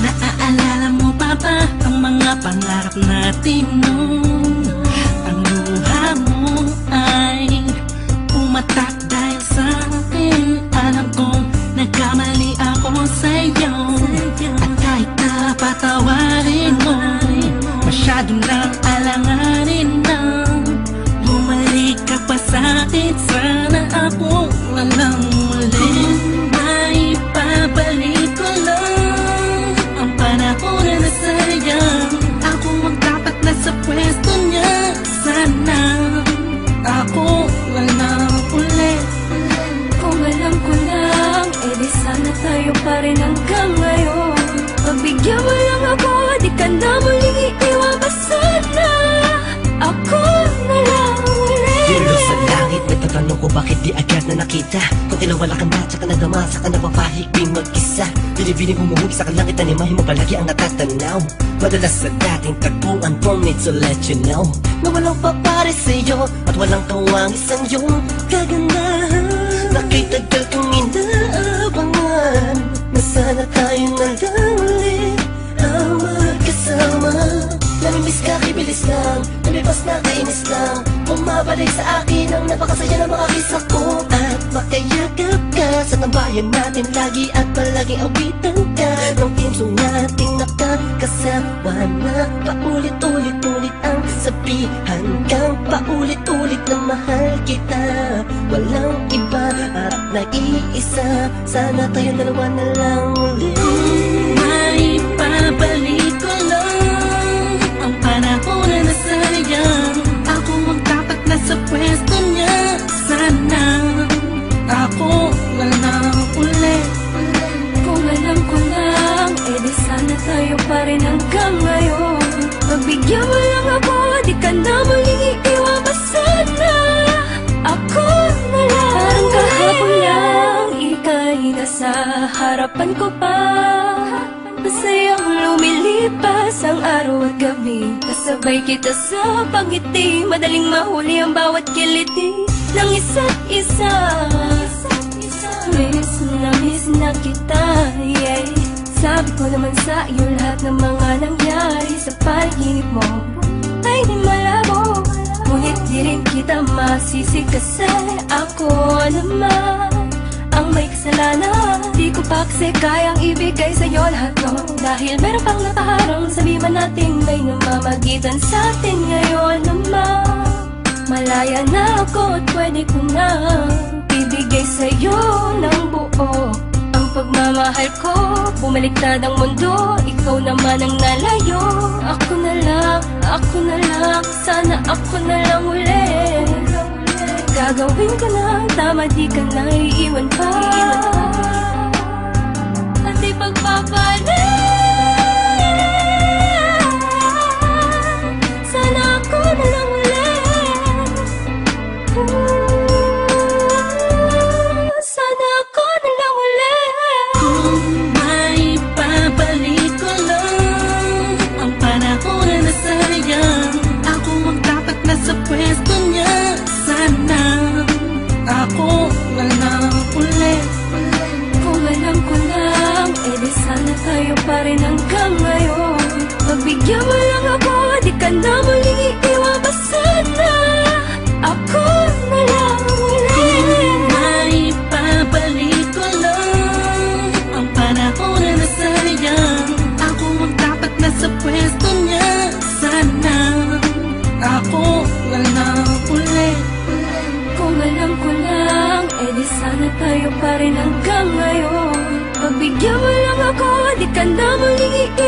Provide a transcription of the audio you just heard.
Naaalala mo pa ba ang mga pangarap natin noon? Ang luha mo ay umatak dahil sa akin. Alam kong nagkamali ako sa'yo, at kahit na patawarin mo, masyado nang alanganin na bumalik ka pa sa'kin. Sana ako walang muli. May babalik ko lang ang panahon na nasayang. Ako ang dapat nasa pwesto niya. Sana ako walang ulit. Kung alam ko lang, edi sana tayo pa rin hanggang ngayon. Pagbigyan mo lang ako, di ka na muling iiwan pa. Sana ako na lang ulit. Yelo sa langit, nagtatanong ko bakit di agad na nakita. Kung tinawala ka na, tsaka nadama, saka napapahigping mag-isa. Binibining humuhugi sa kalangit, animahin mo palagi ang natatanaw. Madalas sa dating tagpuan, don't need to let you know na walang papare sa'yo at walang kawang isang iyong kagandahan. Nakitagal kong inaabangan na sana tayo na lang ulit ang magkasama. Namimiss ka, kibilis lang, lumipas na kainis lang. Bumabalik sa akin ang napakasaya ng mga kisa ko. At makayagap ka sa tambayan natin lagi, at palaging awitan ka ng teamsong nating nakakasama na paulit-ulit-ulit ang sabihan kang paulit-ulit na mahal kita. Walang iba at nag-iisa, sana tayo dalawa na lang ulit. May babalik ko lang ang panahon na nasayang. Ako ang dapat nasa pwesto niya. Sana ako walang ulit. Kung alam ko lang, edi sana tayo pa rin hanggang ngayon. Pagbigyan mo lang ako, di ka na muling iiwan pa. Sana ako na lang. Parang kahapon lang, ika'y nasa harapan ko pa. Masayang lumilipas ang araw at gabi. Kasabay kita sa pangiti, madaling mahuli ang bawat kiliti ng isa't isa. Miss na kita, yeah. Sabi ko naman sa iyo lahat ng mga nangyari sa panaginip mo ay di malabo. Ngunit di rin kita masisi kasi ako naman ang may kasalanan. Di ko pa kasi kayang ibigay sa'yo lahat to, dahil meron pang nakaharang. Sabi man natin may namamagitan sa atin ngayon naman. Malaya na ako at pwede ko na ibigay sa'yo ng buo ang pagmamahal ko. Bumaliktad ang mundo, ikaw naman ang nalayo. Ako na lang, sana ako na lang ulit. Gagawin ko na tama, di ka na iiwan pa. At di pagpapalit. Sana ako na lang ulit. Sana ako na lang ulit. Kung may babalik ko lang ang panahon na nasayang. Ako ang dapat nasa pwesto niya. Sana ako walang ulit. Kung alam ko lang, edi sana tayo pa rin hanggang ngayon. Pagbigyan mo lang ako, di ka na muling iiwan pa. Sana ako na lang ulit. May babalik ko lang ang panahon na nasayang. Ako ang dapat nasa pwesto niya. Sana ako walang ulit. Kung alam ko lang, edi sana tayo pa rin hanggang ngayon. Pagbigyan mo lang ako, di ka na muling iiwan.